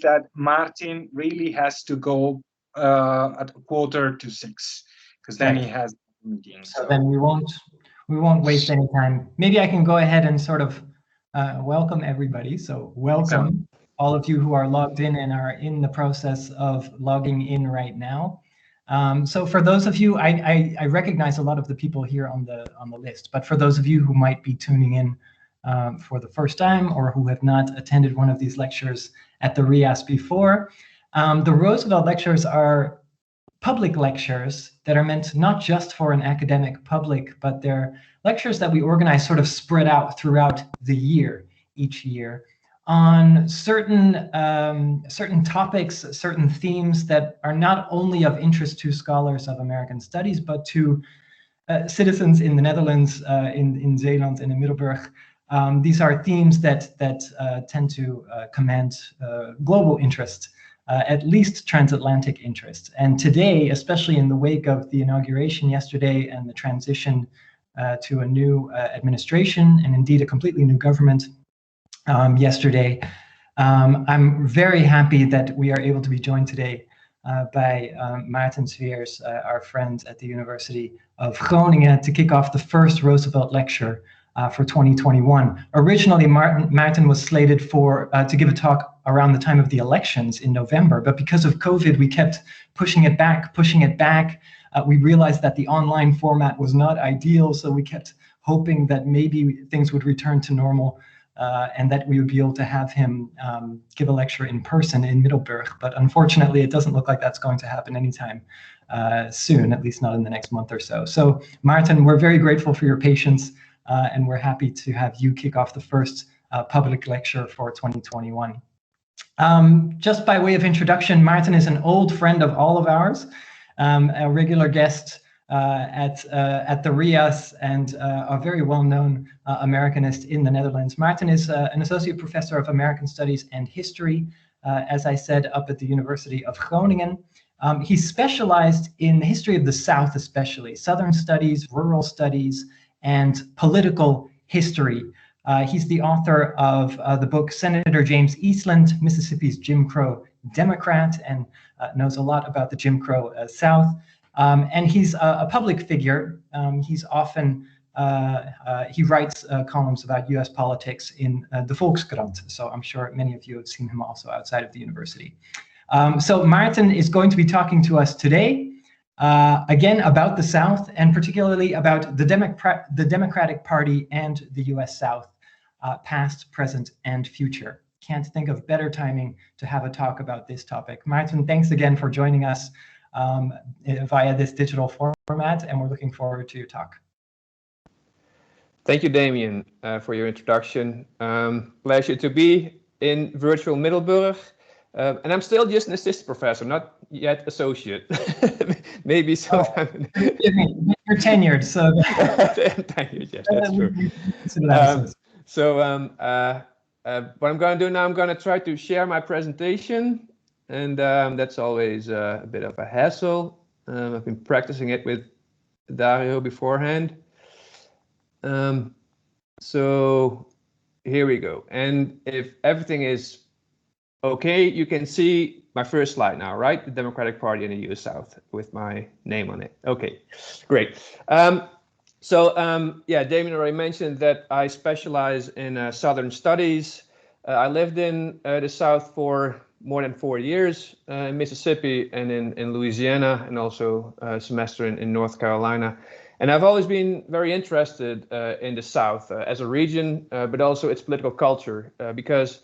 that Maarten really has to go at 5:45, because then he has a meeting. So then we won't waste any time. Maybe I can go ahead and sort of welcome everybody. So welcome all of you who are logged in and are in the process of logging in right now. So for those of you, I recognize a lot of the people here on the list, but for those of you who might be tuning in for the first time or who have not attended one of these lectures at the RIAS before, the Roosevelt lectures are public lectures that are meant not just for an academic public, but they're lectures that we organize sort of spread out throughout the year, each year, on certain topics, certain themes that are not only of interest to scholars of American studies, but to citizens in the Netherlands, in Zeeland, and in Middelburg. These are themes that tend to command global interest. At least transatlantic interest. And today, especially in the wake of the inauguration yesterday and the transition to a new administration and indeed a completely new government yesterday, I'm very happy that we are able to be joined today by Maarten Zwiers, our friend at the University of Groningen, to kick off the first Roosevelt lecture for 2021. Originally, Maarten was slated to give a talk around the time of the elections in November, but because of COVID, we kept pushing it back. We realized that the online format was not ideal, so we kept hoping that maybe things would return to normal and that we would be able to have him give a lecture in person in Middelburg. But unfortunately, it doesn't look like that's going to happen anytime soon, at least not in the next month or so. So Maarten, we're very grateful for your patience. And we're happy to have you kick off the first public lecture for 2021. Just by way of introduction, Maarten is an old friend of all of ours, a regular guest at the RIAS and a very well-known Americanist in the Netherlands. Maarten is an associate professor of American Studies and History, as I said, up at the University of Groningen. He's specialized in the history of the South, especially Southern studies, rural studies, and political history. He's the author of the book Senator James Eastland, Mississippi's Jim Crow Democrat, and knows a lot about the Jim Crow South. And he's a public figure. He's often, he writes columns about US politics in the Volkskrant. So I'm sure many of you have seen him also outside of the university. So Maarten is going to be talking to us today. Again, about the South, and particularly about the Democratic Party and the US South, past, present, and future. Can't think of better timing to have a talk about this topic. Maarten, thanks again for joining us via this digital format, and we're looking forward to your talk. Thank you, Damien, for your introduction. Pleasure to be in virtual Middelburg. And I'm still just an assistant professor, not yet associate. Maybe sometime. You're tenured, so. Tenured, yes, that's true. What I'm going to do now, I'm going to try to share my presentation, and that's always a bit of a hassle. I've been practicing it with Dario beforehand. So here we go. And if everything is okay, you can see my first slide now, right? The Democratic Party in the US South with my name on it. Okay, great. Yeah, Damien already mentioned that I specialize in Southern studies. I lived in the South for more than 4 years, in Mississippi and in Louisiana, and also a semester in North Carolina. And I've always been very interested in the South as a region, but also its political culture, because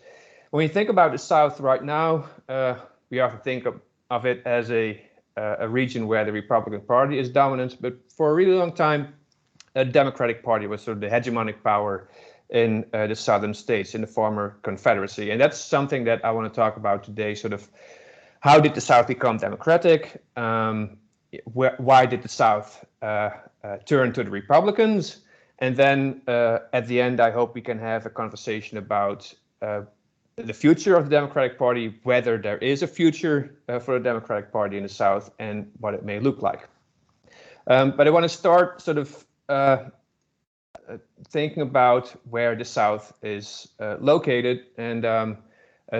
when we think about the South right now, we often think of it as a region where the Republican Party is dominant, but for a really long time, the Democratic Party was sort of the hegemonic power in the southern states, in the former Confederacy. And that's something that I want to talk about today, sort of how did the South become democratic? Why did the South turn to the Republicans? And then at the end, I hope we can have a conversation about the future of the Democratic Party, whether there is a future for the Democratic Party in the South, and what it may look like. But I want to start sort of thinking about where the South is located. And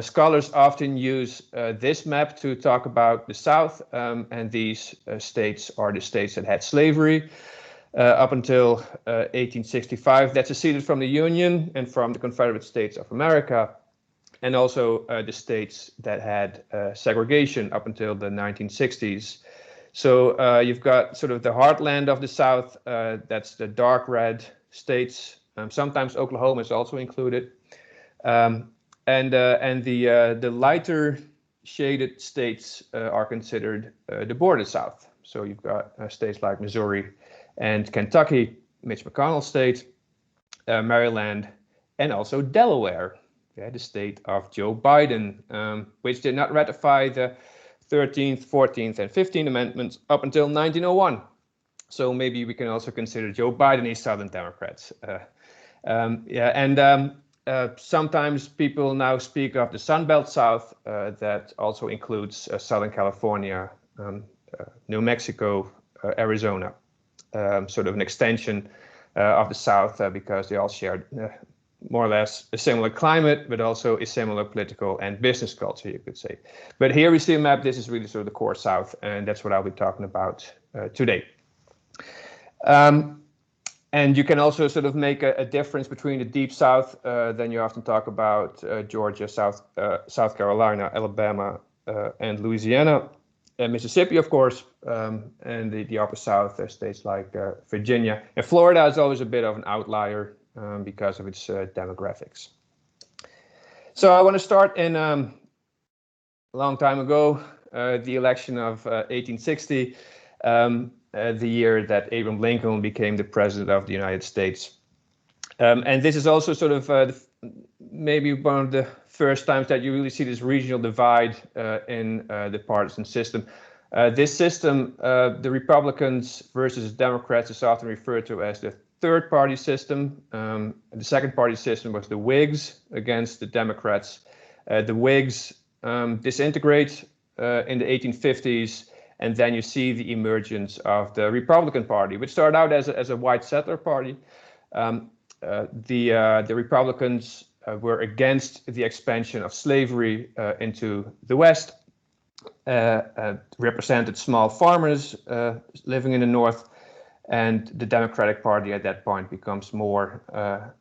Scholars often use this map to talk about the South, and these states are the states that had slavery up until 1865, that seceded from the Union and from the Confederate States of America, and also the states that had segregation up until the 1960s. So you've got sort of the heartland of the South, that's the dark red states. Sometimes Oklahoma is also included. And the lighter shaded states are considered the border South. So you've got states like Missouri and Kentucky, Mitch McConnell's state, Maryland, and also Delaware, the state of Joe Biden, which did not ratify the 13th, 14th, and 15th Amendments up until 1901. So maybe we can also consider Joe Biden a Southern Democrat. Sometimes people now speak of the Sunbelt South, that also includes Southern California, New Mexico, Arizona, sort of an extension of the South, because they all share more or less a similar climate, but also a similar political and business culture, you could say. But here we see a map. This is really sort of the core South, and that's what I'll be talking about today. And you can also sort of make a difference between the Deep South, then you often talk about Georgia, South Carolina, Alabama, and Louisiana, and Mississippi, of course, and the Upper South, states like Virginia. And Florida is always a bit of an outlier because of its demographics. So I want to start in a long time ago, the election of 1860. The year that Abraham Lincoln became the president of the United States. And this is also sort of maybe one of the first times that you really see this regional divide in the partisan system. This system, the Republicans versus Democrats, is often referred to as the third party system. The second party system was the Whigs against the Democrats. The Whigs disintegrate in the 1850s. And then you see the emergence of the Republican Party, which started out as a white settler party. The Republicans were against the expansion of slavery into the West, represented small farmers living in the North, and the Democratic Party at that point becomes more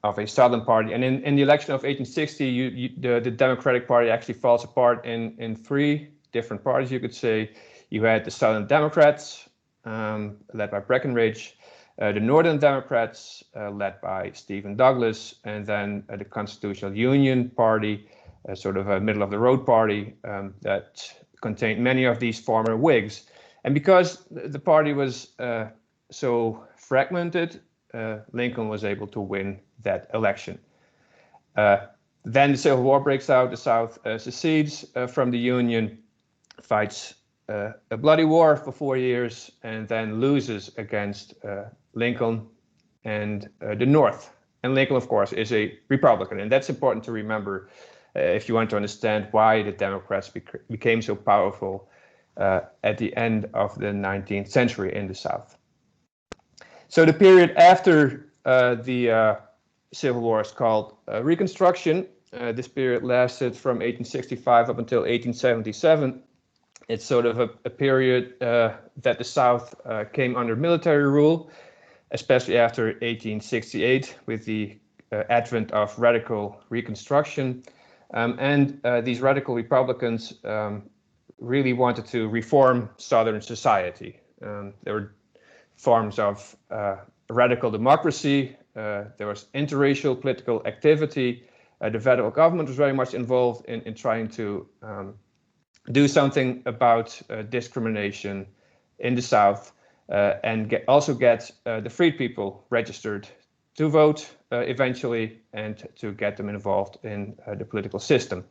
of a Southern party. And in the election of 1860, the Democratic Party actually falls apart in three different parties, you could say. You had the Southern Democrats, led by Breckinridge, the Northern Democrats, led by Stephen Douglas, and then the Constitutional Union Party, sort of a middle-of-the-road party that contained many of these former Whigs. And because the party was so fragmented, Lincoln was able to win that election. Then the Civil War breaks out, the South secedes from the Union, fights a bloody war for 4 years, and then loses against Lincoln and the North. And Lincoln, of course, is a Republican, and that's important to remember if you want to understand why the Democrats became so powerful at the end of the 19th century in the South. So the period after the Civil War is called Reconstruction. This period lasted from 1865 up until 1877. It's sort of a period that the South came under military rule, especially after 1868 with the advent of radical Reconstruction. And these radical Republicans really wanted to reform Southern society. There were forms of radical democracy, there was interracial political activity. The federal government was very much involved in trying to do something about discrimination in the South, and also get the freed people registered to vote eventually, and to get them involved in the political system.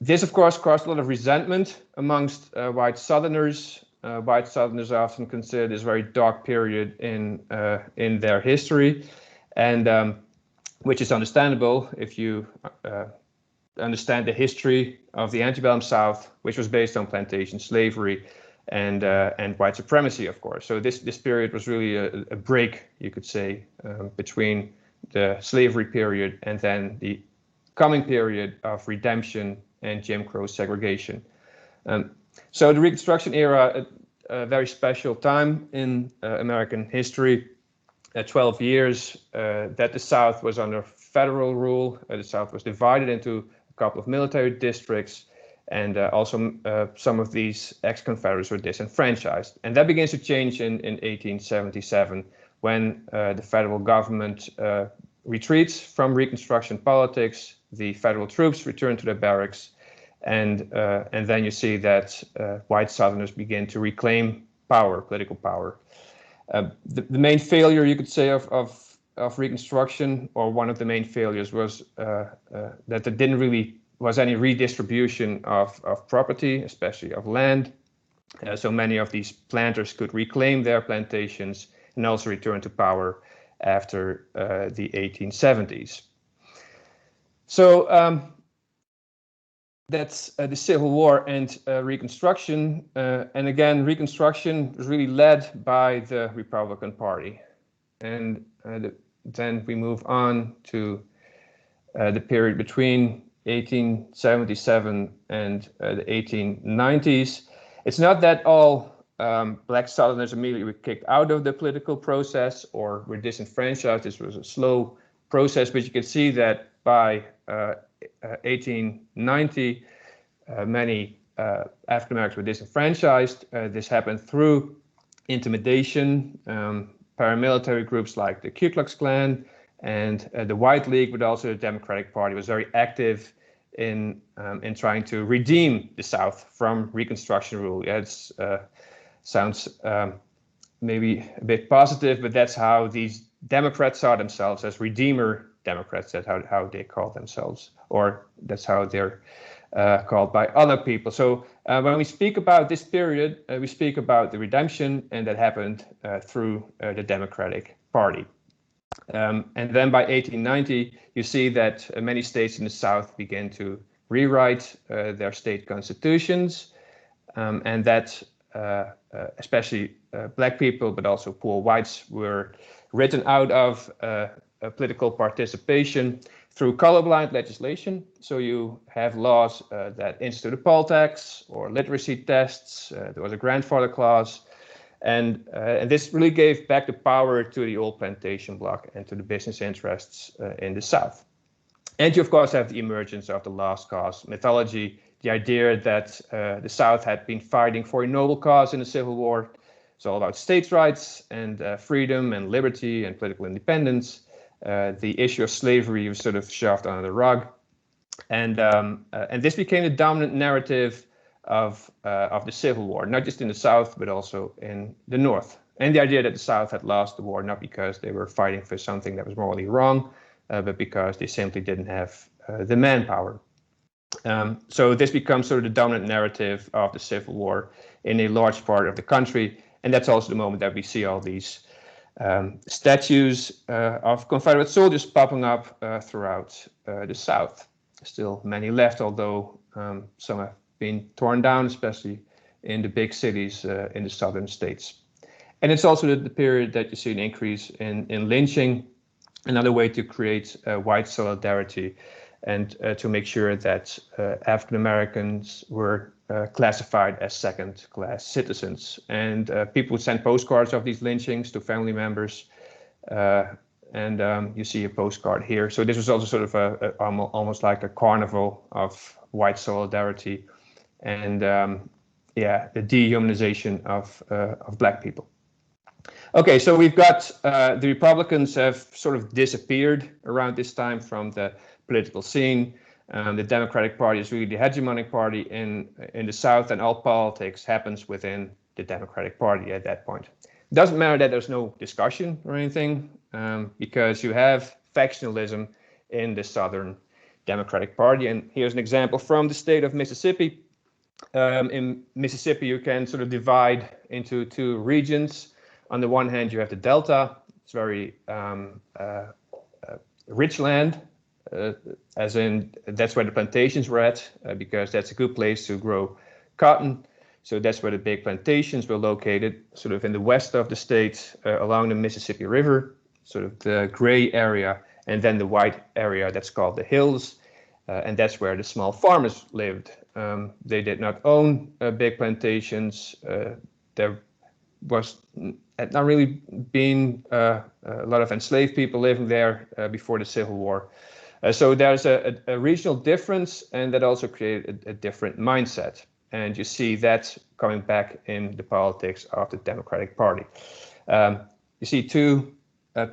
This, of course, caused a lot of resentment amongst white Southerners. White Southerners are often considered this very dark period in their history, and which is understandable if you understand the history of the antebellum South, which was based on plantation slavery and white supremacy, of course. So this period was really a break, you could say, between the slavery period and then the coming period of redemption and Jim Crow segregation. So the Reconstruction era, a very special time in American history. 12 years that the South was under federal rule. The South was divided into a couple of military districts, and also some of these ex-Confederates were disenfranchised. And that begins to change in 1877 when the federal government retreats from Reconstruction politics. The federal troops return to their barracks, and then you see that white Southerners begin to reclaim power, political power. The main failure, you could say, of Reconstruction, or one of the main failures, was that there didn't really was any redistribution of property, especially of land. So many of these planters could reclaim their plantations and also return to power after the 1870s. So that's the Civil War and Reconstruction. And again, Reconstruction was really led by the Republican Party. And then we move on to the period between 1877 and the 1890s. It's not that all Black Southerners immediately were kicked out of the political process or were disenfranchised. This was a slow process, but you can see that by 1890, many African Americans were disenfranchised. This happened through intimidation, paramilitary groups like the Ku Klux Klan and the White League, but also the Democratic Party was very active in trying to redeem the South from Reconstruction rule. Yeah, it sounds maybe a bit positive, but that's how these Democrats saw themselves, as Redeemer Democrats. That's how they call themselves, or that's how they're called by other people. So when we speak about this period, we speak about the redemption, and that happened through the Democratic Party. And then by 1890, you see that many states in the South began to rewrite their state constitutions, and that especially Black people, but also poor whites, were written out of political participation through colorblind legislation. So you have laws that institute a poll tax or literacy tests. There was a grandfather clause. And this really gave back the power to the old plantation bloc and to the business interests in the South. And you, of course, have the emergence of the lost cause mythology, the idea that the South had been fighting for a noble cause in the Civil War. It's all about states' rights and freedom and liberty and political independence. The issue of slavery was sort of shoved under the rug. And this became the dominant narrative of the Civil War, not just in the South, but also in the North. And the idea that the South had lost the war, not because they were fighting for something that was morally wrong, but because they simply didn't have the manpower. So this becomes sort of the dominant narrative of the Civil War in a large part of the country. And that's also the moment that we see all these statues of Confederate soldiers popping up throughout the South. Still many left, although some have been torn down, especially in the big cities in the southern states. And it's also the period that you see an increase in lynching, another way to create white solidarity and to make sure that African Americans were classified as second-class citizens. And people would send postcards of these lynchings to family members. And you see a postcard here. So this was also sort of almost like a carnival of white solidarity and the dehumanization of Black people. Okay, so we've got the Republicans have sort of disappeared around this time from the political scene. The Democratic Party is really the hegemonic party in the South, and all politics happens within the Democratic Party at that point. It doesn't matter that there's no discussion or anything, because you have factionalism in the Southern Democratic Party. And here's an example from the state of Mississippi. In Mississippi, you can sort of divide into two regions. On the one hand, you have the Delta. It's very rich land, as in that's where the plantations were at, because that's a good place to grow cotton. So that's where the big plantations were located, sort of in the west of the state, along the Mississippi River, sort of the gray area, and then the white area that's called the hills. and that's where the small farmers lived. They did not own big plantations. There had not really been a lot of enslaved people living there before the Civil War. So there's a regional difference, and that also created a different mindset. And you see that coming back in the politics of the Democratic Party. You see two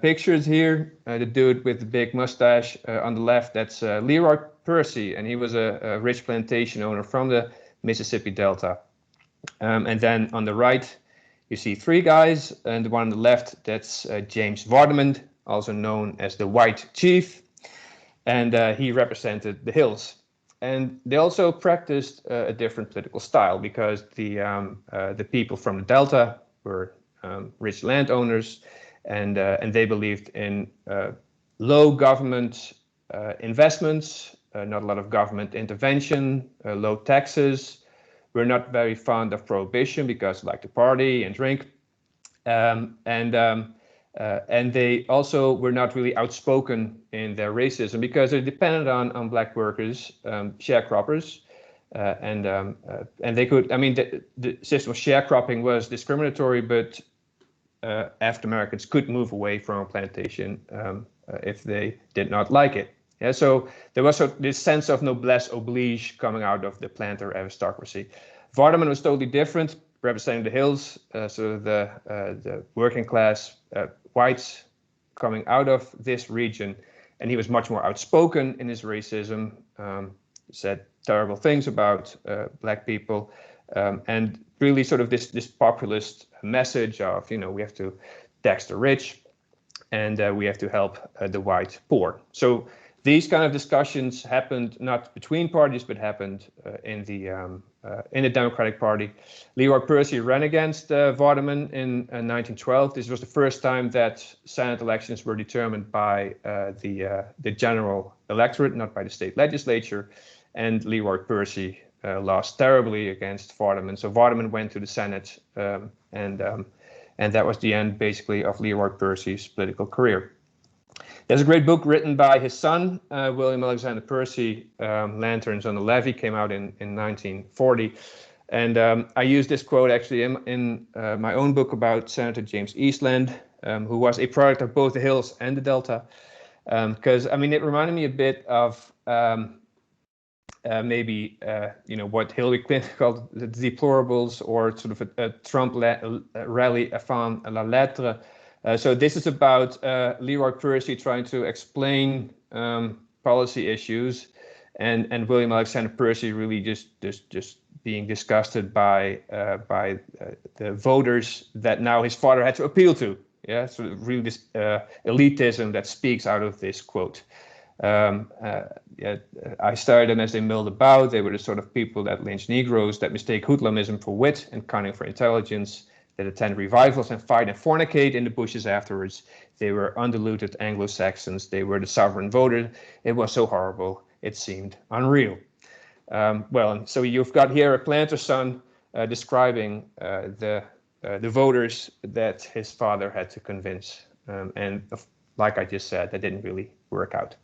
pictures here. The dude with the big mustache on the left, that's Leroy Percy, and he was a rich plantation owner from the Mississippi Delta. And then on the right, you see three guys, and the one on the left, that's James Vardaman, also known as the White Chief, and he represented the hills. And they also practiced a different political style, because the people from the Delta were rich landowners, and they believed in low government investments, not a lot of government intervention, low taxes. We're not very fond of prohibition because they like to party and drink, and they also were not really outspoken in their racism because they depended on black workers, sharecroppers, and they could. I mean, the system of sharecropping was discriminatory, but African Americans could move away from a plantation if they did not like it. Yeah, so there was this sense of noblesse oblige coming out of the planter aristocracy. Vardaman was totally different, representing the hills, so the working class whites coming out of this region, and he was much more outspoken in his racism, said terrible things about black people, and really sort of this populist message of, you know, we have to tax the rich, and we have to help the white poor. So these kind of discussions happened not between parties, but happened in the Democratic Party. Leroy Percy ran against Vardaman in 1912. This was the first time that Senate elections were determined by the general electorate, not by the state legislature. And Leroy Percy lost terribly against Vardaman. So Vardaman went to the Senate, and that was the end, basically, of Leroy Percy's political career. There's a great book written by his son, William Alexander Percy, Lanterns on the Levee, came out in 1940. And I used this quote actually in my own book about Senator James Eastland, who was a product of both the hills and the Delta. Because, I mean, it reminded me a bit of maybe, you know, what Hillary Clinton called the deplorables, or sort of a Trump rally avant la lettre. So this is about Leroy Percy trying to explain policy issues, and William Alexander Percy really just being disgusted by the voters that now his father had to appeal to. Yeah, so really this elitism that speaks out of this quote. I studied them as they milled about. They were the sort of people that lynch Negroes, that mistake hoodlumism for wit and cunning for intelligence, that attend revivals and fight and fornicate in the bushes afterwards. They were undiluted Anglo-Saxons. They were the sovereign voter. It was so horrible, it seemed unreal. Well, so you've got here a planter's son describing the voters that his father had to convince. And like I just said, that didn't really work out.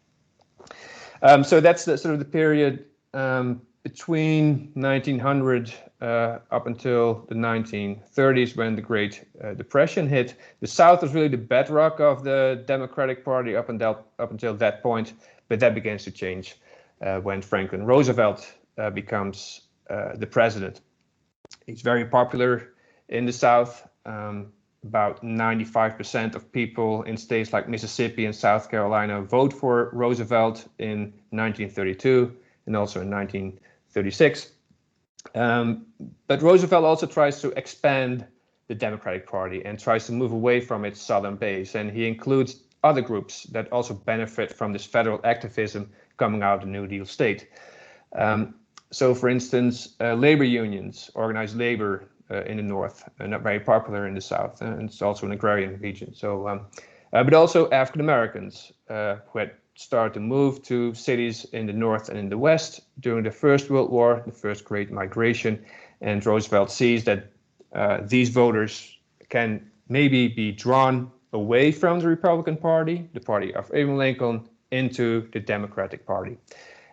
So that's the sort of the period between 1900 up until the 1930s, when the Great Depression hit. The South was really the bedrock of the Democratic Party up until that point, but that begins to change when Franklin Roosevelt becomes the president. He's very popular in the South. About 95% of people in states like Mississippi and South Carolina vote for Roosevelt in 1932 and also in 1936. But Roosevelt also tries to expand the Democratic Party and tries to move away from its southern base. And he includes other groups that also benefit from this federal activism coming out of the New Deal state. So, for instance, labor unions, organized labor in the North, not very popular in the South, and it's also an agrarian region. So, but also African Americans who had started to move to cities in the North and in the West during the First World War, the first Great Migration. And Roosevelt sees that these voters can maybe be drawn away from the Republican Party, the party of Abraham Lincoln, into the Democratic Party.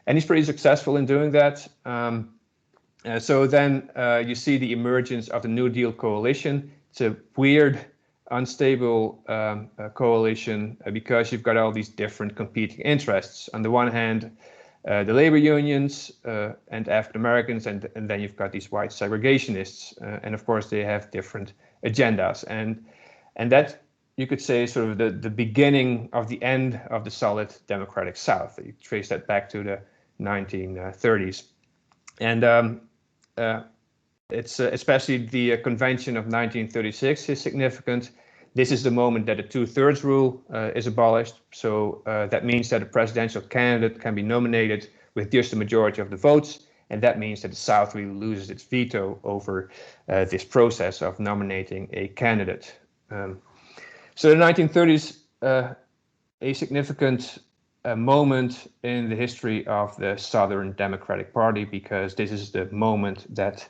And he's pretty successful in doing that. So then you see the emergence of the New Deal coalition. It's a weird, unstable coalition because you've got all these different competing interests. On the one hand, the labor unions and African Americans, and then you've got these white segregationists, and of course they have different agendas, and that you could say is sort of the beginning of the end of the solid democratic South. You trace that back to the 1930s, and it's especially the convention of 1936 is significant. This is the moment that the 2/3 rule is abolished. So that means that a presidential candidate can be nominated with just a majority of the votes. And that means that the South really loses its veto over this process of nominating a candidate. So the 1930s, a significant moment in the history of the Southern Democratic Party, because this is the moment that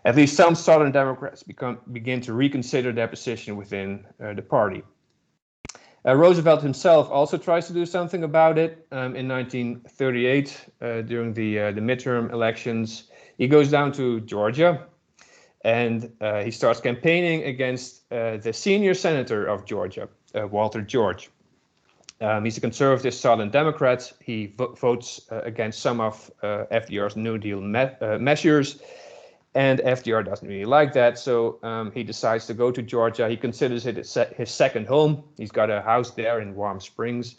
at least some Southern Democrats begin to reconsider their position within the party. Roosevelt himself also tries to do something about it in 1938 during the midterm elections. He goes down to Georgia and he starts campaigning against the senior senator of Georgia, Walter George. He's a conservative Southern Democrat. He votes against some of FDR's New Deal measures. And FDR doesn't really like that, so he decides to go to Georgia. He considers it his second home. He's got a house there in Warm Springs.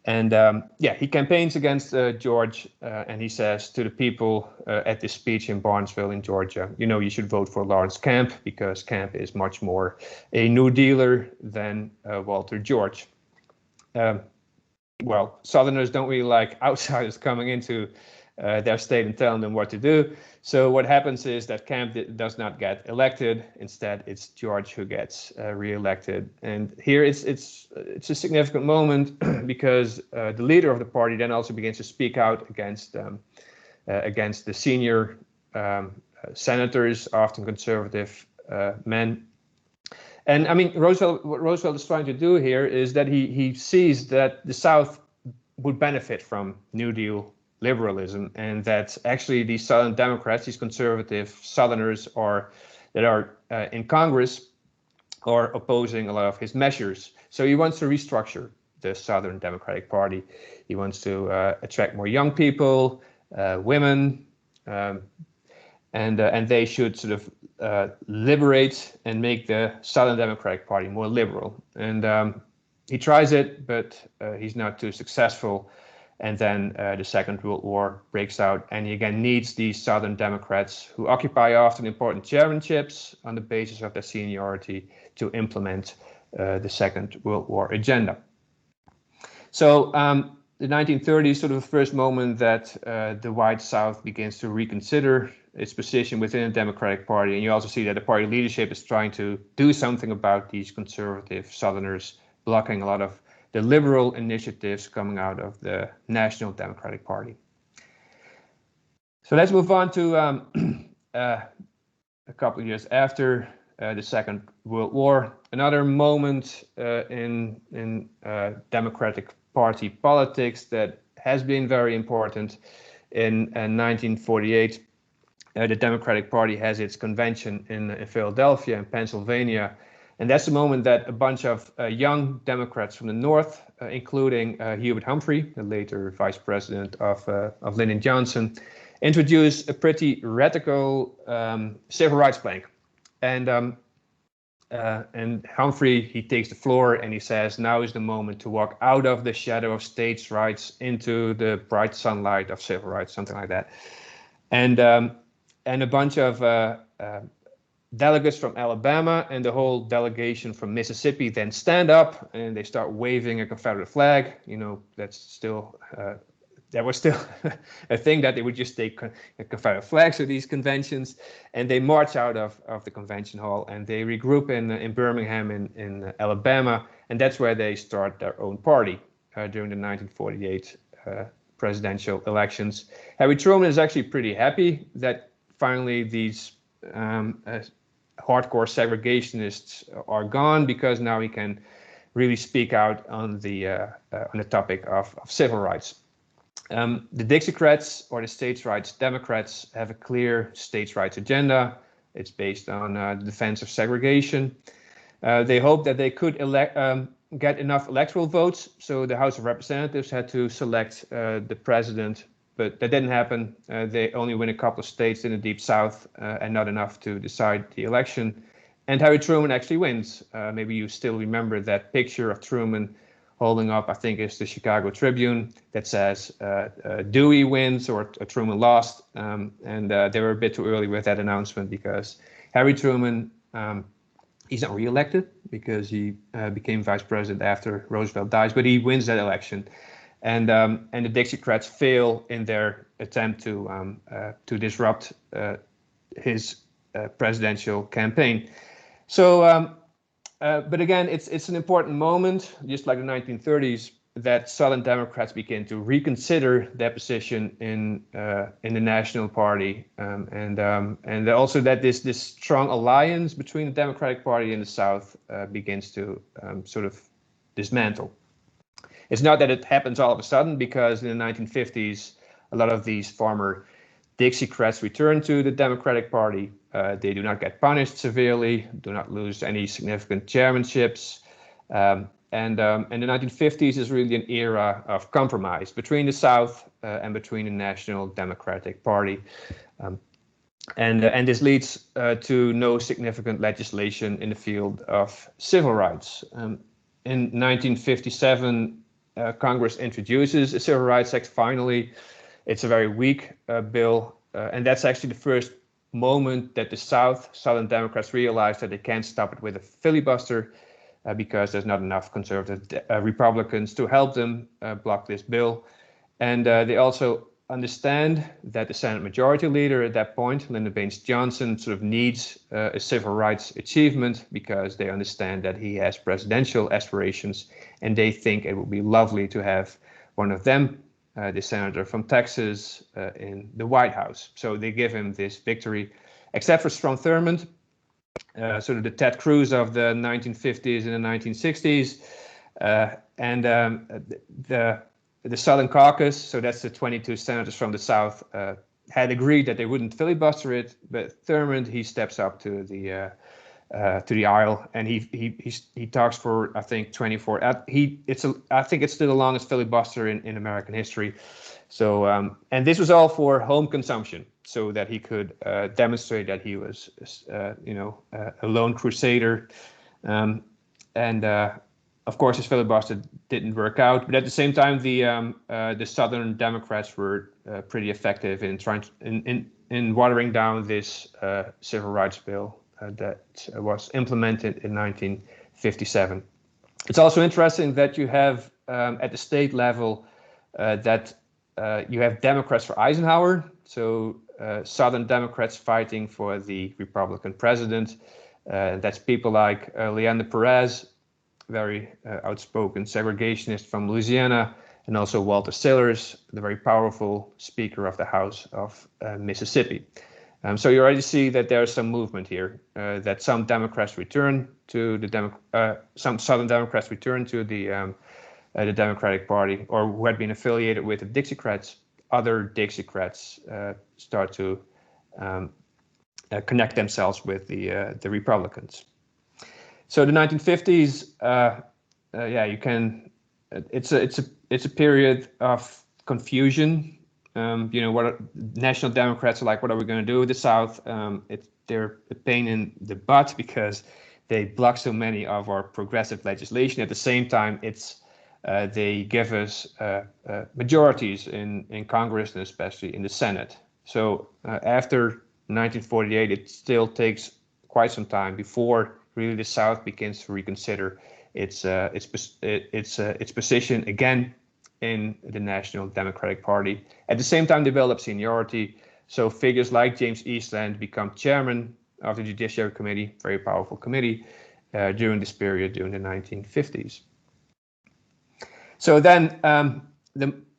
And yeah, he campaigns against George, and he says to the people at this speech in Barnesville in Georgia, you know, you should vote for Lawrence Camp, because Camp is much more a New Dealer than Walter George. Well, Southerners don't really like outsiders coming into their state and telling them what to do. So what happens is that Camp does not get elected. Instead, it's George who gets re-elected. And here it's a significant moment because the leader of the party then also begins to speak out against the senior senators, often conservative men. And I mean, what Roosevelt is trying to do here is that he sees that the South would benefit from New Deal liberalism, and that actually these Southern Democrats, these conservative Southerners that are in Congress are opposing a lot of his measures. So he wants to restructure the Southern Democratic Party. He wants to attract more young people, women, and they should sort of liberate and make the Southern Democratic Party more liberal. And he tries it, but he's not too successful. And then the Second World War breaks out, and he again needs these Southern Democrats who occupy often important chairmanships on the basis of their seniority to implement the Second World War agenda. So the 1930s, sort of the first moment that the white South begins to reconsider its position within the Democratic Party. And you also see that the party leadership is trying to do something about these conservative Southerners blocking a lot of the liberal initiatives coming out of the National Democratic Party. So let's move on to a couple of years after the Second World War. Another moment in Democratic Party politics that has been very important. In 1948, the Democratic Party has its convention in Philadelphia, in Pennsylvania. And that's the moment that a bunch of young Democrats from the North, including Hubert Humphrey, the later vice president of Lyndon Johnson, introduce a pretty radical civil rights plank. And Humphrey, he takes the floor and he says, now is the moment to walk out of the shadow of states' rights into the bright sunlight of civil rights, something like that. And a bunch of delegates from Alabama and the whole delegation from Mississippi then stand up and they start waving a Confederate flag. You know, that was still a thing, that they would just take Confederate flags to these conventions, and they march out of the convention hall and they regroup in Birmingham in Alabama, and that's where they start their own party during the 1948 presidential elections. Harry Truman is actually pretty happy that finally these hardcore segregationists are gone, because now he can really speak out on the topic of civil rights. The Dixiecrats, or the states' rights Democrats, have a clear states' rights agenda. It's based on the defense of segregation. They hope that they could get enough electoral votes, so the House of Representatives had to select the president, but that didn't happen. They only win a couple of states in the Deep South and not enough to decide the election. And Harry Truman actually wins. Maybe you still remember that picture of Truman holding up, I think it's the Chicago Tribune, that says Dewey wins or Truman lost. And they were a bit too early with that announcement, because Harry Truman, he's not reelected because he became vice president after Roosevelt dies, but he wins that election. And the Dixiecrats fail in their attempt to disrupt his presidential campaign. So, but again, it's an important moment, just like the 1930s, that Southern Democrats begin to reconsider their position in the National Party, and also that this strong alliance between the Democratic Party and the South begins to sort of dismantle. It's not that it happens all of a sudden, because in the 1950s, a lot of these former Dixiecrats return to the Democratic Party. They do not get punished severely, do not lose any significant chairmanships. And the 1950s is really an era of compromise between the South and between the National Democratic Party. And this leads to no significant legislation in the field of civil rights. In 1957, Congress introduces a Civil Rights Act finally. It's a very weak bill, and that's actually the first moment that the Southern Democrats realize that they can't stop it with a filibuster, because there's not enough conservative Republicans to help them block this bill. And they also understand that the Senate Majority Leader at that point, Lyndon Baines Johnson, sort of needs a civil rights achievement, because they understand that he has presidential aspirations, and they think it would be lovely to have one of them, the senator from Texas, in the White House. So they give him this victory, except for Strom Thurmond, sort of the Ted Cruz of the 1950s and the 1960s, and the Southern Caucus, so that's the 22 senators from the South, had agreed that they wouldn't filibuster it, but Thurmond, he steps up to the aisle, and he talks for, I think, 24. I think it's still the longest filibuster in American history. So and this was all for home consumption, so that he could demonstrate that he was a lone crusader. Of course, his filibuster didn't work out, but at the same time, the Southern Democrats were pretty effective in watering down this civil rights bill that was implemented in 1957. It's also interesting that you have at the state level that you have Democrats for Eisenhower, so Southern Democrats fighting for the Republican president. That's people like Leander Perez, very outspoken segregationist from Louisiana, and also Walter Sillars, the very powerful Speaker of the House of Mississippi. So you already see that there's some movement here, that some Democrats return to some Southern Democrats return to the Democratic Party, or who had been affiliated with the Dixiecrats. Other Dixiecrats start to connect themselves with the Republicans. So the 1950s, you can. It's a period of confusion. What National Democrats are like, what are we going to do with the South? They're a pain in the butt because they block so many of our progressive legislation. At the same time, they give us majorities in Congress and especially in the Senate. So after 1948, it still takes quite some time before really the South begins to reconsider its position again in the National Democratic Party. At the same time, they build up seniority. So figures like James Eastland become chairman of the Judiciary Committee, very powerful committee, during this period, during the 1950s. So then,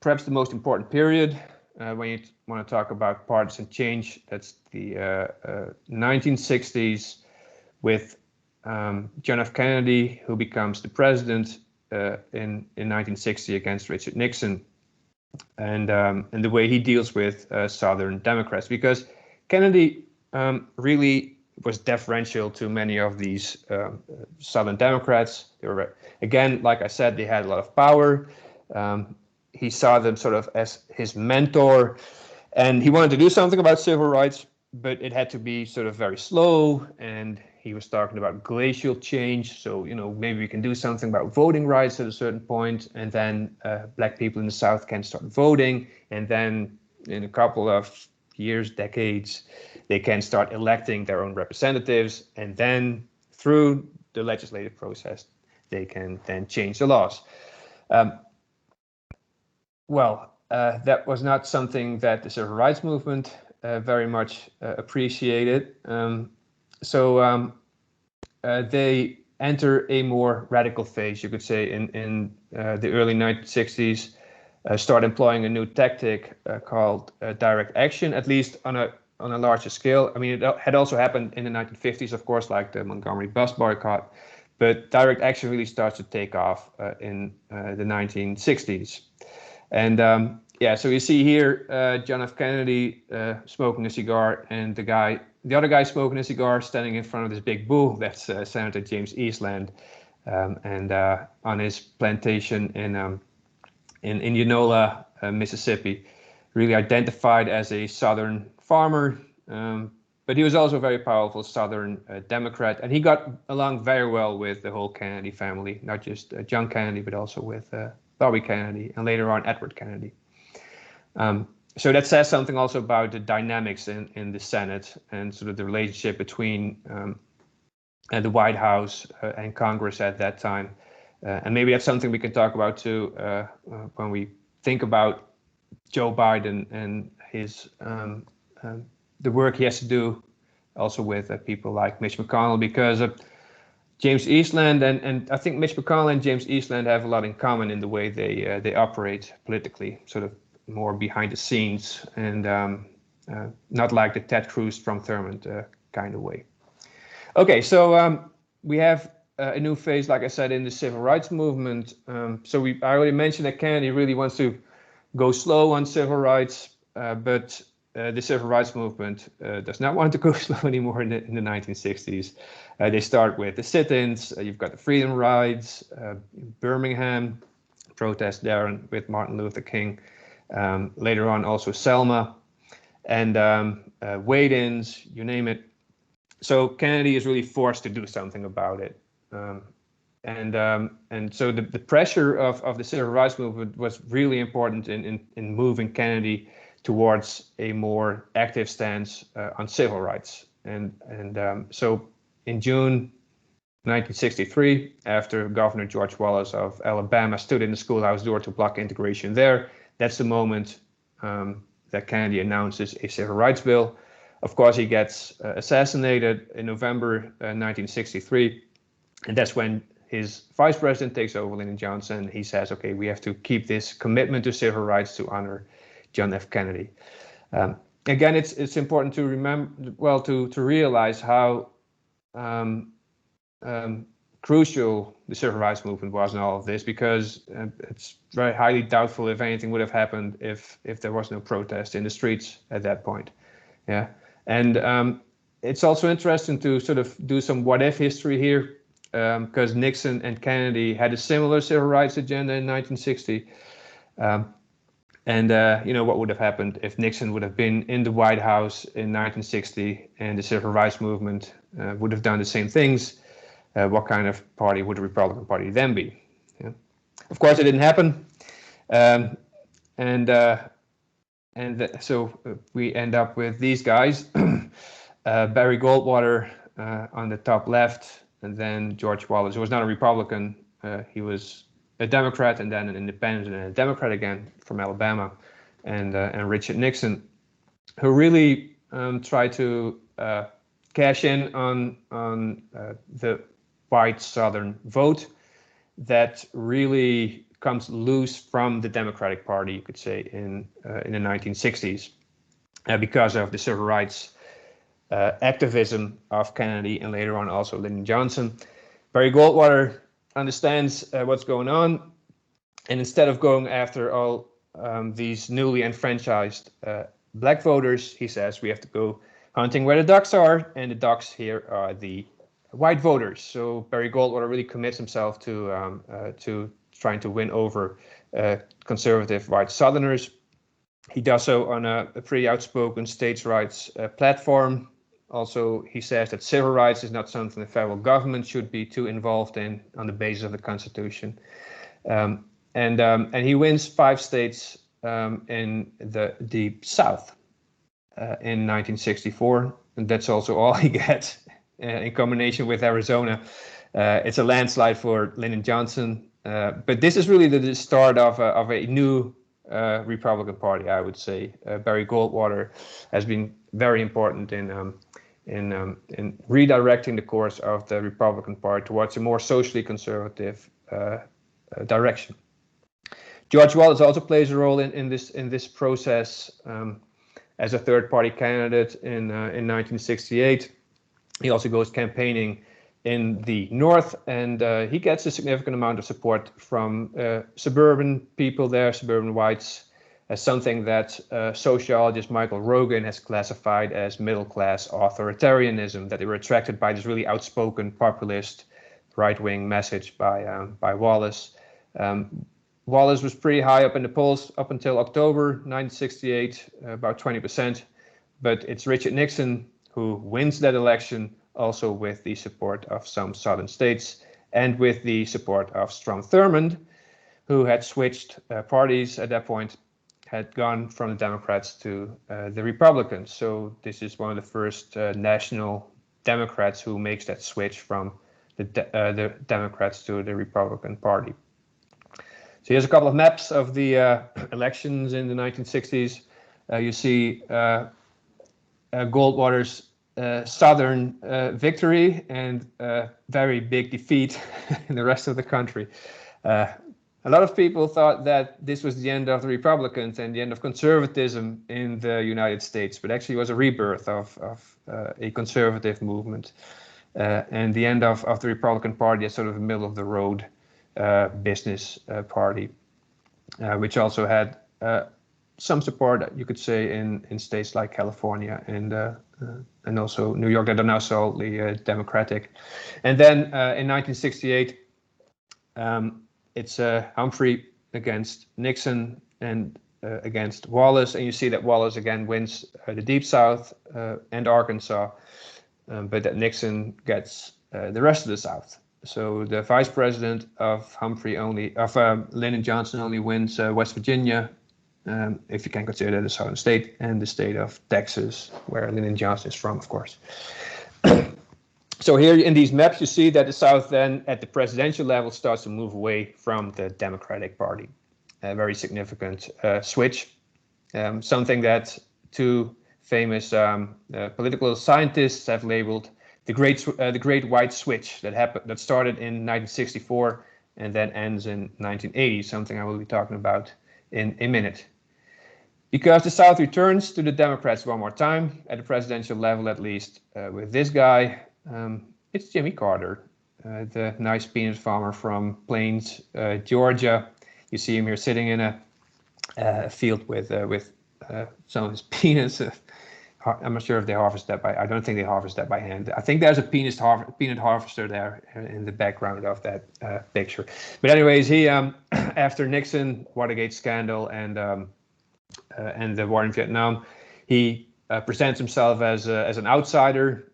perhaps the most important period, when you want to talk about partisan change, that's the 1960s, with John F. Kennedy, who becomes the president in 1960 against Richard Nixon. and the way he deals with Southern Democrats, because Kennedy really was deferential to many of these Southern Democrats. They were, again, like I said, they had a lot of power. He saw them sort of as his mentor, and he wanted to do something about civil rights, but it had to be sort of very slow. And he was talking about glacial change. So, maybe we can do something about voting rights at a certain point, and then black people in the South can start voting. And then in a couple of years, decades, they can start electing their own representatives. And then through the legislative process, they can then change the laws. That was not something that the civil rights movement very much appreciated. So they enter a more radical phase, you could say, in the early 1960s, start employing a new tactic called direct action, at least on a larger scale. I mean, it had also happened in the 1950s, of course, like the Montgomery bus boycott, but direct action really starts to take off in the 1960s. And so you see here John F. Kennedy smoking a cigar, and the other guy smoking a cigar standing in front of this big bull. That's Senator James Eastland, and on his plantation in Indianola, Mississippi, really identified as a Southern farmer. But he was also a very powerful Southern Democrat, and he got along very well with the whole Kennedy family, not just John Kennedy, but also with Bobby Kennedy, and later on Edward Kennedy. So that says something also about the dynamics in the Senate and sort of the relationship between the White House and Congress at that time. And maybe that's something we can talk about too when we think about Joe Biden and his the work he has to do also with people like Mitch McConnell, because James Eastland and I think Mitch McConnell and James Eastland have a lot in common in the way they operate politically, sort of more behind the scenes, and not like the Ted Cruz from Thurmond kind of way. Okay, so we have a new phase, like I said, in the civil rights movement. I already mentioned that Kennedy really wants to go slow on civil rights, but the civil rights movement does not want to go slow anymore in the 1960s. They start with the sit-ins. You've got the Freedom Rides, Birmingham, protest there with Martin Luther King. Later on, also Selma, and wait-ins, you name it. So Kennedy is really forced to do something about it. And so the pressure of the civil rights movement was really important in moving Kennedy towards a more active stance on civil rights. So in June 1963, after Governor George Wallace of Alabama stood in the schoolhouse door to block integration there, that's the moment that Kennedy announces a civil rights bill. Of course, he gets assassinated in November 1963, and that's when his vice president takes over, Lyndon Johnson. He says, okay, we have to keep this commitment to civil rights to honor John F. Kennedy. Again, it's important to remember, to realize how crucial the civil rights movement was in all of this, because it's very highly doubtful if anything would have happened if there was no protest in the streets at that point. Yeah, and it's also interesting to sort of do some what-if history here, because Nixon and Kennedy had a similar civil rights agenda in 1960. What would have happened if Nixon would have been in the White House in 1960 and the civil rights movement would have done the same things? What kind of party would the Republican Party then be? Yeah. Of course, it didn't happen. So we end up with these guys, Barry Goldwater on the top left, and then George Wallace, who was not a Republican. He was a Democrat, and then an independent and a Democrat again from Alabama, and Richard Nixon, who really tried to cash in on the white Southern vote that really comes loose from the Democratic Party, you could say, in the 1960s, because of the civil rights activism of Kennedy and later on also Lyndon Johnson. Barry Goldwater understands what's going on, and instead of going after all these newly enfranchised black voters, he says we have to go hunting where the ducks are, and the ducks here are the white voters. So Barry Goldwater really commits himself to trying to win over conservative white Southerners. He does so on a pretty outspoken states' rights platform. Also, he says that civil rights is not something the federal government should be too involved in on the basis of the Constitution. And he wins 5 states in the Deep South in 1964. And that's also all he gets in combination with Arizona. It's a landslide for Lyndon Johnson. But this is really the start of a new Republican Party, I would say. Barry Goldwater has been very important in redirecting the course of the Republican Party towards a more socially conservative direction. George Wallace also plays a role in this process as a third-party candidate in 1968. He also goes campaigning in the North, and he gets a significant amount of support from suburban people there, suburban whites, as something that sociologist Michael Rogan has classified as middle-class authoritarianism, that they were attracted by this really outspoken populist right-wing message by Wallace. Wallace was pretty high up in the polls up until October 1968, about 20%, but it's Richard Nixon who wins that election, also with the support of some southern states and with the support of Strom Thurmond, who had switched parties at that point, had gone from the Democrats to the Republicans. So this is one of the first national Democrats who makes that switch from the Democrats to the Republican Party. So here's a couple of maps of the elections in the 1960s. You see Goldwater's Southern victory and very big defeat in the rest of the country. A lot of people thought that this was the end of the Republicans and the end of conservatism in the United States, but actually it was a rebirth of a conservative movement and the end of the Republican Party as sort of a middle of the road business party, which also had some support, you could say, in states like California and also New York that are now solidly Democratic. And then in 1968, it's Humphrey against Nixon and against Wallace, and you see that Wallace again wins the Deep South and Arkansas, but that Nixon gets the rest of the South. So the vice president of Lyndon Johnson only wins West Virginia, if you can consider that a southern state, and the state of Texas, where Lyndon Johnson is from, of course. So here in these maps, you see that the South then at the presidential level starts to move away from the Democratic Party. A very significant switch, something that 2 famous political scientists have labeled the Great White Switch that started in 1964 and then ends in 1980, something I will be talking about in a minute. Because the South returns to the Democrats one more time, at the presidential level at least, with this guy. It's Jimmy Carter, the nice peanut farmer from Plains, Georgia. You see him here sitting in a field with some of his peanuts. I'm not sure if they harvest that I don't think they harvest that by hand. I think there's a peanut harvester there in the background of that picture. But anyways, he after Nixon, Watergate scandal, and the war in Vietnam, he presents himself as an outsider.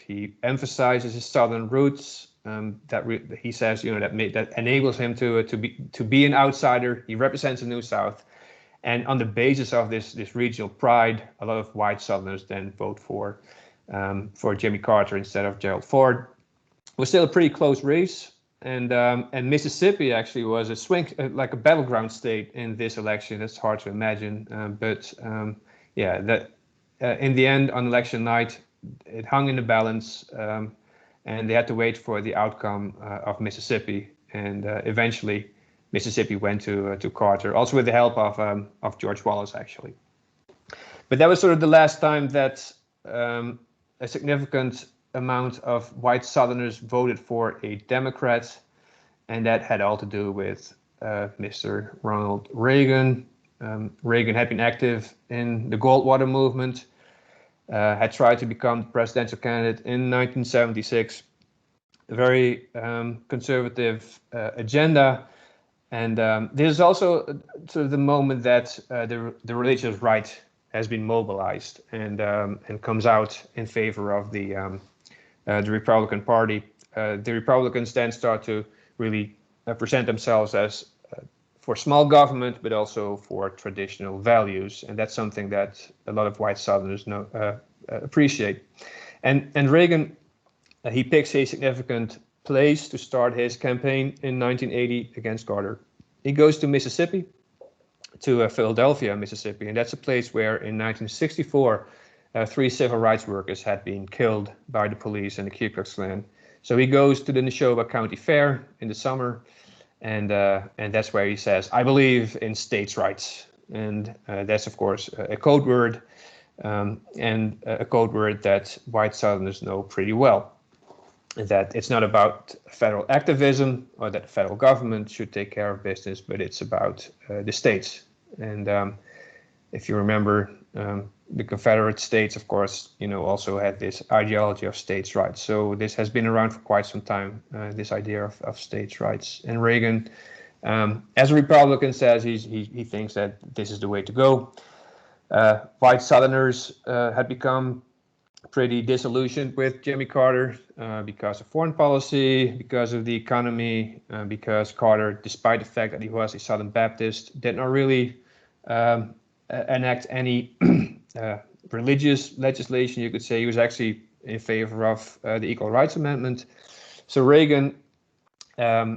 He emphasizes his southern roots. He says, that enables him to be an outsider. He represents the New South, and on the basis of this regional pride, a lot of white Southerners then vote for Jimmy Carter instead of Gerald Ford. It was still a pretty close race, and Mississippi actually was a swing, like a battleground state in this election. It's hard to imagine, but in the end, on election night, it hung in the balance, and they had to wait for the outcome of Mississippi, and eventually Mississippi went to Carter, also with the help of George Wallace, actually. But that was sort of the last time that a significant amount of white Southerners voted for a Democrat, and that had all to do with Mr. Ronald Reagan. Reagan had been active in the Goldwater movement, had tried to become the presidential candidate in 1976. A very conservative agenda. And this is also sort of the moment that the religious right has been mobilized and comes out in favor of the Republican Party. The Republicans then start to really present themselves as for small government, but also for traditional values, and that's something that a lot of white Southerners appreciate. And Reagan, he picks a significant place to start his campaign in 1980 against Carter. He goes to Mississippi, to Philadelphia, Mississippi, and that's a place where in 1964 3 civil rights workers had been killed by the police and the Ku Klux Klan. So he goes to the Neshoba County Fair in the summer, and that's where he says, "I believe in states' rights," and that's of course a code word, and a code word that white Southerners know pretty well. That it's not about federal activism or that the federal government should take care of business, but it's about the states. And if you remember, the Confederate States, of course, also had this ideology of states' rights. So this has been around for quite some time, this idea of states' rights. And Reagan, as a Republican, says he thinks that this is the way to go. White Southerners had become pretty disillusioned with Jimmy Carter because of foreign policy, because of the economy, because Carter, despite the fact that he was a Southern Baptist, did not really enact any religious legislation, you could say. He was actually in favor of the Equal Rights Amendment. So Reagan,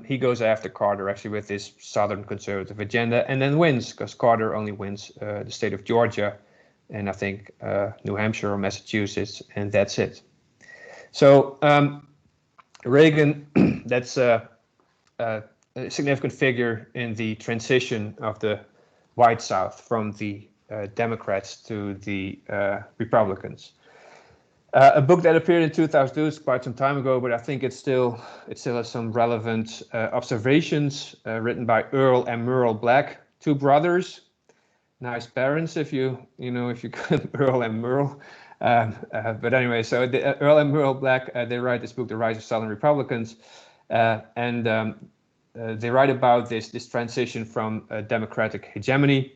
he goes after Carter actually with this Southern conservative agenda, and then wins, because Carter only wins the state of Georgia, and I think New Hampshire or Massachusetts, and that's it. So Reagan, that's a significant figure in the transition of the white South from the Democrats to the Republicans. A book that appeared in 2002 is quite some time ago, but I think it still has some relevant observations, written by Earl and Merle Black, 2 brothers. Nice parents, if you call Earl and Merle. But anyway, so Earl and Merle Black, they write this book, The Rise of Southern Republicans, and they write about this transition from Democratic hegemony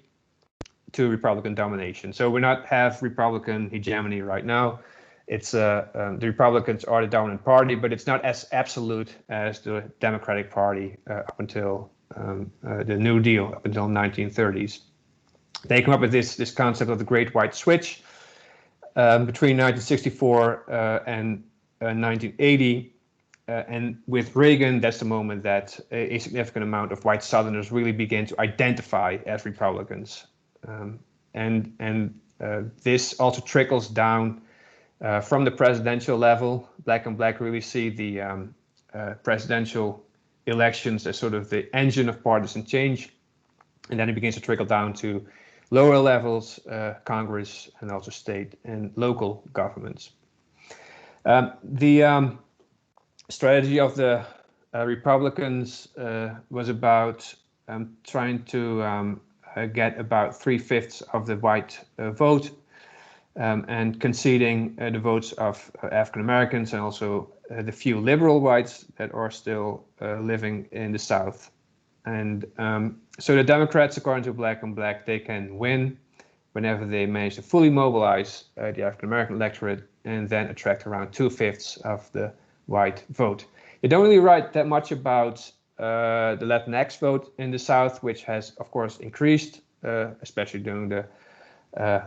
to Republican domination. So we not have Republican hegemony right now. It's the Republicans are the dominant party, but it's not as absolute as the Democratic Party up until the New Deal, up until the 1930s. They come up with this concept of the Great White Switch between 1964 and 1980. And with Reagan, that's the moment that a significant amount of white Southerners really begin to identify as Republicans. And this also trickles down from the presidential level. Black and Black really see the presidential elections as sort of the engine of partisan change. And then it begins to trickle down to lower levels, Congress, and also state and local governments. The strategy of the Republicans was about trying to get about 3/5 of the white vote, and conceding the votes of African Americans and also the few liberal whites that are still living in the South. And so the Democrats, according to Black and Black, they can win whenever they manage to fully mobilize the African American electorate and then attract around 2/5 of the white vote. They don't really write that much about the Latinx vote in the South, which has, of course, increased, especially during the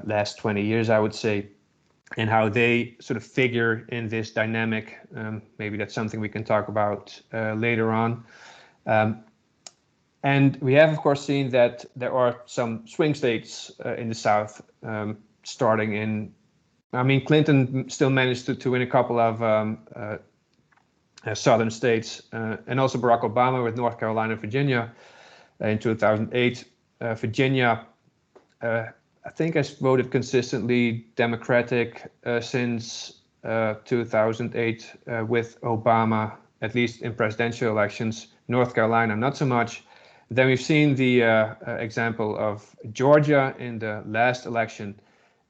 last 20 years, I would say, and how they sort of figure in this dynamic. Maybe that's something we can talk about later on. And we have, of course, seen that there are some swing states in the South, starting in, Clinton still managed to win a couple of southern states, and also Barack Obama with North Carolina and Virginia in 2008. Virginia, I think, has voted consistently Democratic since 2008 with Obama, at least in presidential elections. North Carolina, not so much. Then we've seen the example of Georgia in the last election,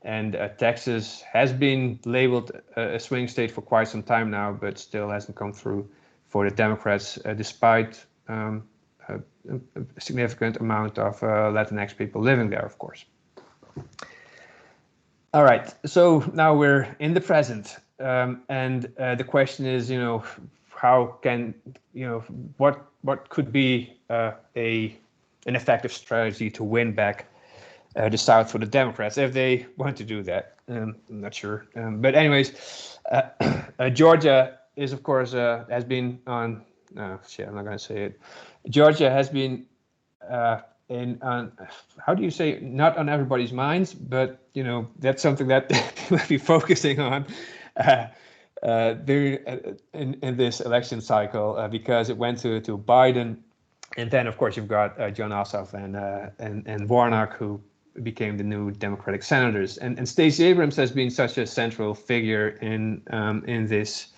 and Texas has been labeled a swing state for quite some time now, but still hasn't come through for the Democrats, despite a significant amount of Latinx people living there, of course. All right, so now we're in the present, and the question is, how can, what could be an effective strategy to win back the South for the Democrats if they want to do that? I'm not sure, but anyways, Georgia is, of course, has been on. No, shit, I'm not going to say it. Georgia has been how do you say, not on everybody's minds, but that's something that we'll be focusing on in this election cycle, because it went to Biden, and then of course you've got John Ossoff and Warnock, who became the new Democratic senators, and Stacey Abrams has been such a central figure in this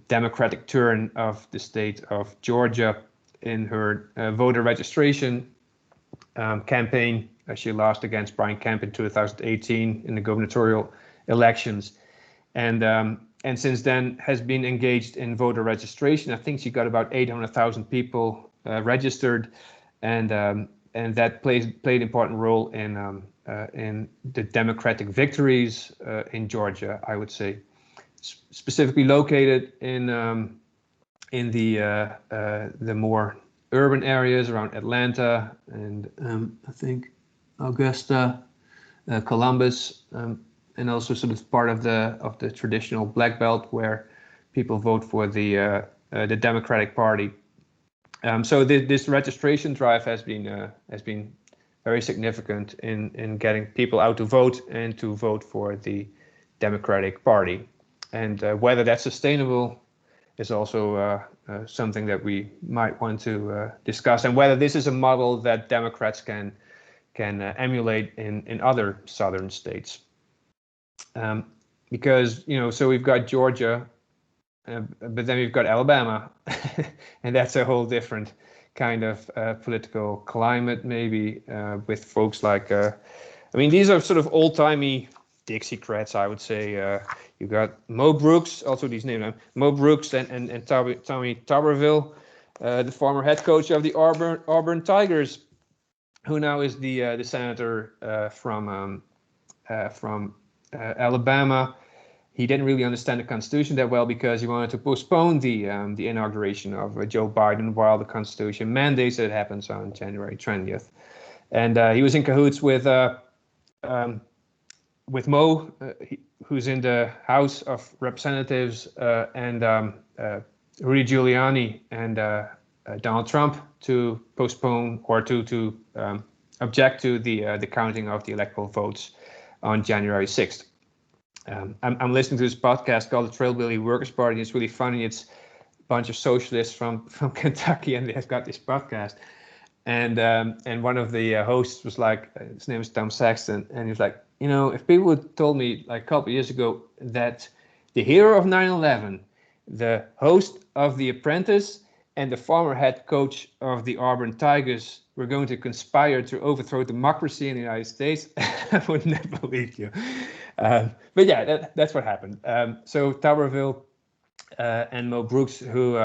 Democratic turn of the state of Georgia. In her voter registration campaign, she lost against Brian Kemp in 2018 in the gubernatorial elections, and since then has been engaged in voter registration. I think she got about 800,000 people registered, and that played an important role in the Democratic victories in Georgia, I would say, specifically located in the more urban areas around Atlanta and I think Augusta, Columbus, and also sort of part of the traditional Black Belt where people vote for the Democratic Party. So this registration drive has been very significant in getting people out to vote and to vote for the Democratic Party, and whether that's sustainable is also something that we might want to discuss, and whether this is a model that Democrats can emulate in other southern states. Because so we've got Georgia, but then we've got Alabama, and that's a whole different kind of political climate, maybe, with folks like these are sort of old-timey Dixiecrats, I would say. You got Mo Brooks, also these names, Mo Brooks and Tommy Tuberville, the former head coach of the Auburn Tigers, who now is the senator from Alabama. He didn't really understand the Constitution that well because he wanted to postpone the inauguration of Joe Biden while the Constitution mandates that it happens on January 20th. And he was in cahoots with Mo, who's in the House of Representatives, and Rudy Giuliani and Donald Trump to postpone or to object to the counting of the electoral votes on January 6th. I'm listening to this podcast called the Trailbilly Workers' Party. It's really funny. It's a bunch of socialists from Kentucky, and they've got this podcast. And one of the hosts was like, his name is Tom Saxton, and he was like, if people had told me like a couple of years ago that the hero of 9/11, the host of The Apprentice, and the former head coach of the Auburn Tigers were going to conspire to overthrow democracy in the United States, I would never believe you. But yeah, that's what happened. So Tuberville and Mo Brooks, who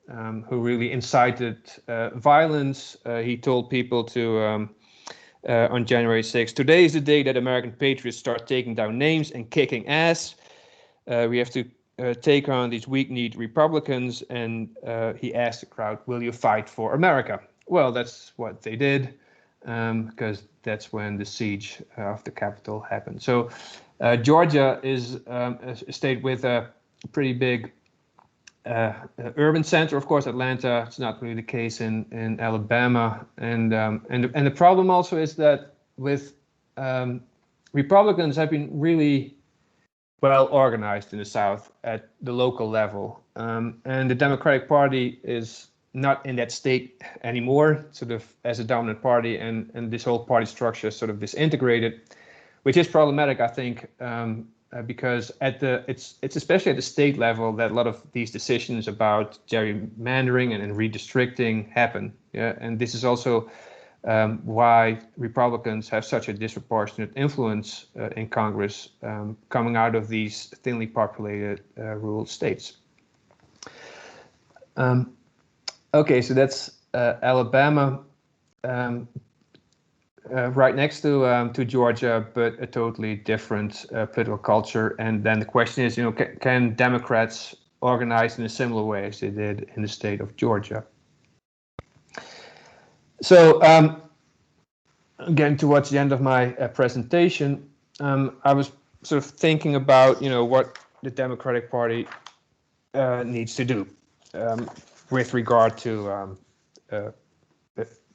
really incited violence, he told people to on January 6th, today is the day that American patriots start taking down names and kicking ass. We have to take on these weak-kneed Republicans, and he asked the crowd, will you fight for America? Well, that's what they did, because that's when the siege of the Capitol happened. So Georgia is a state with a pretty big urban center. Of course, Atlanta, it's not really the case in Alabama. And the problem also is that with Republicans have been really well organized in the South at the local level. And the Democratic Party is not in that state anymore, sort of as a dominant party, and this whole party structure is sort of disintegrated, which is problematic, I think, because it's especially at the state level that a lot of these decisions about gerrymandering and redistricting happen. Yeah, and this is also why Republicans have such a disproportionate influence in Congress coming out of these thinly populated rural states. Okay, so that's Alabama, right next to Georgia, but a totally different political culture. And then the question is, can Democrats organize in a similar way as they did in the state of Georgia? So getting towards the end of my presentation, I was sort of thinking about, what the Democratic Party needs to do with regard to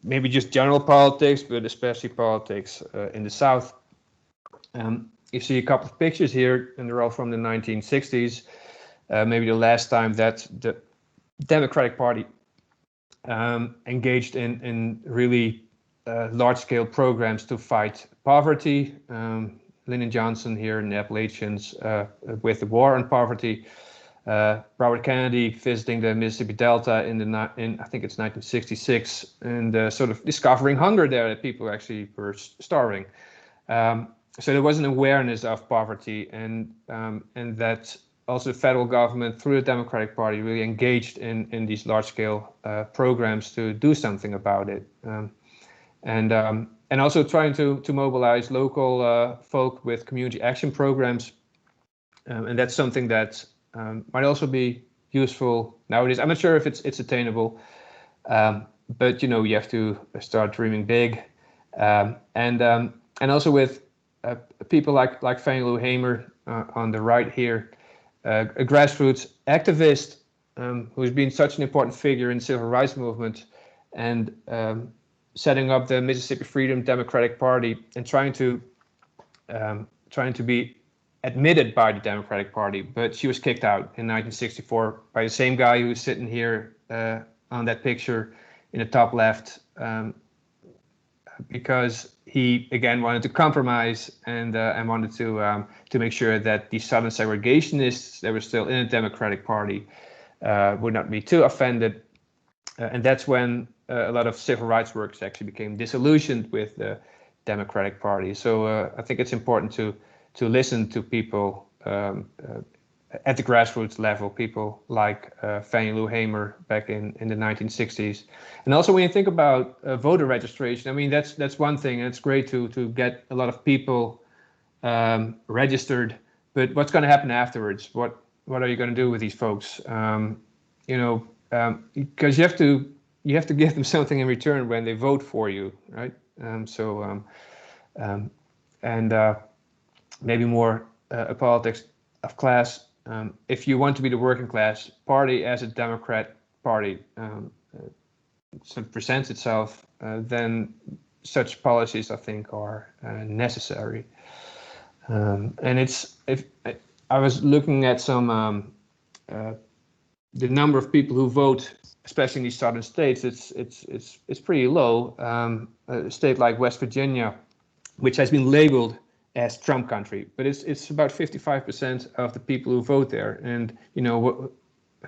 maybe just general politics, but especially politics in the South. You see a couple of pictures here, and they're all from the 1960s. Maybe the last time that the Democratic Party engaged in really large-scale programs to fight poverty. Lyndon Johnson here in the Appalachians with the war on poverty. Robert Kennedy visiting the Mississippi Delta in I think it's 1966, and sort of discovering hunger there, that people actually were starving. So there was an awareness of poverty, and that also the federal government through the Democratic Party really engaged in these large-scale programs to do something about it, and also trying to mobilize local folk with community action programs, and that's something that might also be useful nowadays. I'm not sure if it's attainable, but you have to start dreaming big, and also with people like Fannie Lou Hamer on the right here, a grassroots activist who's been such an important figure in the civil rights movement, and setting up the Mississippi Freedom Democratic Party and trying to be admitted by the Democratic Party, but she was kicked out in 1964 by the same guy who's sitting here on that picture in the top left, because he again wanted to compromise and wanted to make sure that the Southern segregationists that were still in the Democratic Party would not be too offended, and that's when a lot of civil rights workers actually became disillusioned with the Democratic Party. So I think it's important to listen to people at the grassroots level, people like Fannie Lou Hamer back in the 1960s. And also when you think about voter registration, I mean, that's one thing, and it's great to get a lot of people registered, but what's going to happen afterwards? What are you going to do with these folks? Because you have to give them something in return when they vote for you, right? Maybe more a politics of class. If you want to be the working class party as a Democrat Party sort of presents itself, then such policies, I think, are necessary. And I was looking at some the number of people who vote, especially in these southern states. It's pretty low. A state like West Virginia, which has been labeled as Trump country, but it's about 55% of the people who vote there. And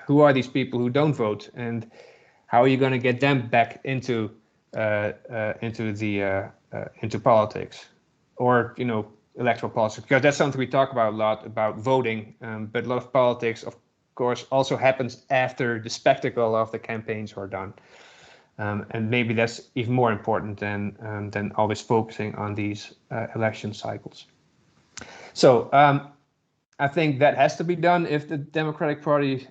who are these people who don't vote, and how are you going to get them back into politics, or electoral politics? Because that's something we talk about a lot, about voting, but a lot of politics, of course, also happens after the spectacle of the campaigns are done. And maybe that's even more important than always focusing on these election cycles. So I think that has to be done if the Democratic Party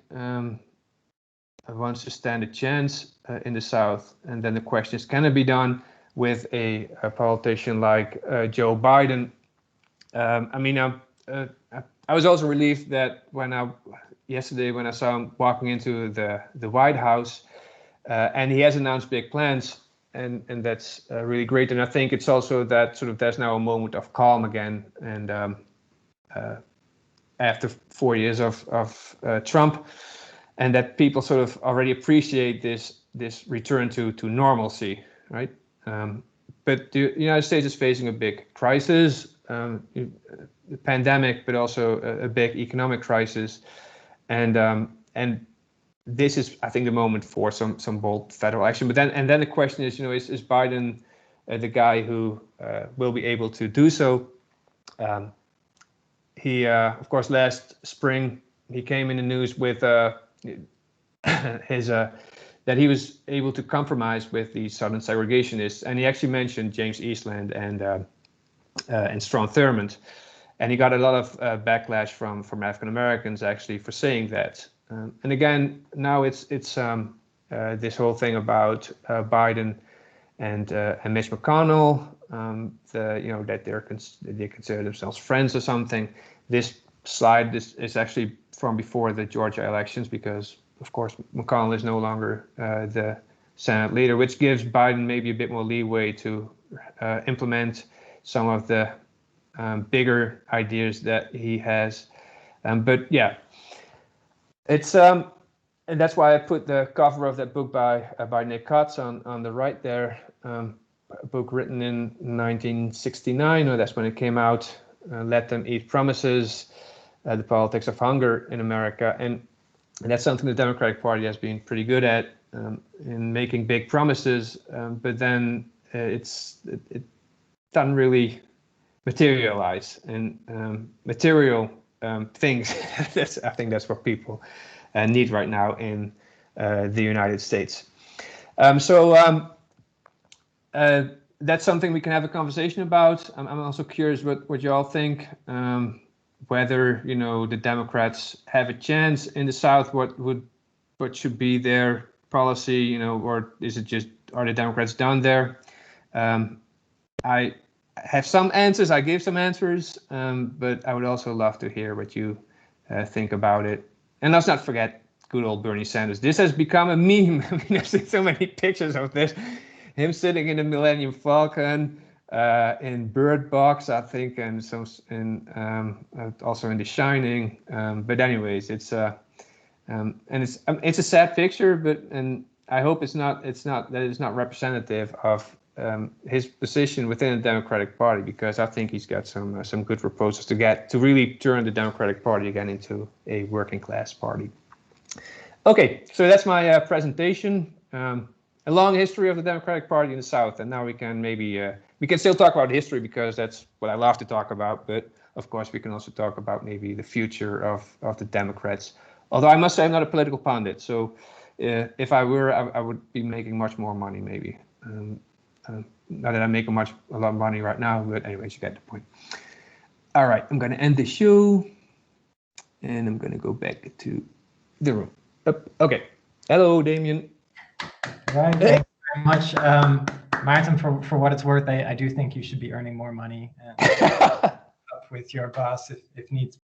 wants to stand a chance in the South. And then the question is, can it be done with a politician like Joe Biden? I was also relieved that yesterday when I saw him walking into the White House, and he has announced big plans, and that's really great. And I think it's also that sort of there's now a moment of calm again, and after 4 years of Trump, and that people sort of already appreciate this return to normalcy, right? But the United States is facing a big crisis. the pandemic, but also a big economic crisis, and this is, I think, the moment for some bold federal action. But then the question is, is Biden the guy who will be able to do so? He, of course, last spring he came in the news with his that he was able to compromise with the Southern segregationists, and he actually mentioned James Eastland and Strom Thurmond, and he got a lot of backlash from African Americans actually for saying that. And again, now it's this whole thing about Biden and Mitch McConnell, that they consider themselves friends or something. This slide is actually from before the Georgia elections, because of course McConnell is no longer the Senate leader, which gives Biden maybe a bit more leeway to implement some of the bigger ideas that he has. But yeah, it's and that's why I put the cover of that book by Nick Cotts on the right there. A book written in 1969, or that's when it came out. Let Them Eat Promises, the politics of hunger in America, and that's something the Democratic Party has been pretty good at, in making big promises, but then it doesn't really materialize. And material things, I think that's what people need right now in the United States. That's something we can have a conversation about. I'm also curious what you all think, whether the Democrats have a chance in the South. What should be their policy, or is it just, are the Democrats done there? I have some answers. I gave some answers, but I would also love to hear what you think about it. And let's not forget good old Bernie Sanders. This has become a meme. I mean, I've seen so many pictures of this. Him sitting in the Millennium Falcon, in Bird Box, I think, and also in The Shining. But anyways, it's a sad picture, and I hope it's not representative of his position within the Democratic Party, because I think he's got some good proposals to really turn the Democratic Party again into a working class party. Okay, so that's my presentation. A long history of the Democratic Party in the South, and now we can we can still talk about history, because that's what I love to talk about, but of course we can also talk about maybe the future of the Democrats. Although I must say I'm not a political pundit, so if I were, I would be making much more money maybe. Not that I'm making a lot of money right now, but anyways, you get the point. All right, I'm going to end the show, and I'm going to go back to the room. Okay, hello, Damien. Right, thank you very much, Maarten. For what it's worth, I do think you should be earning more money up with your boss if needs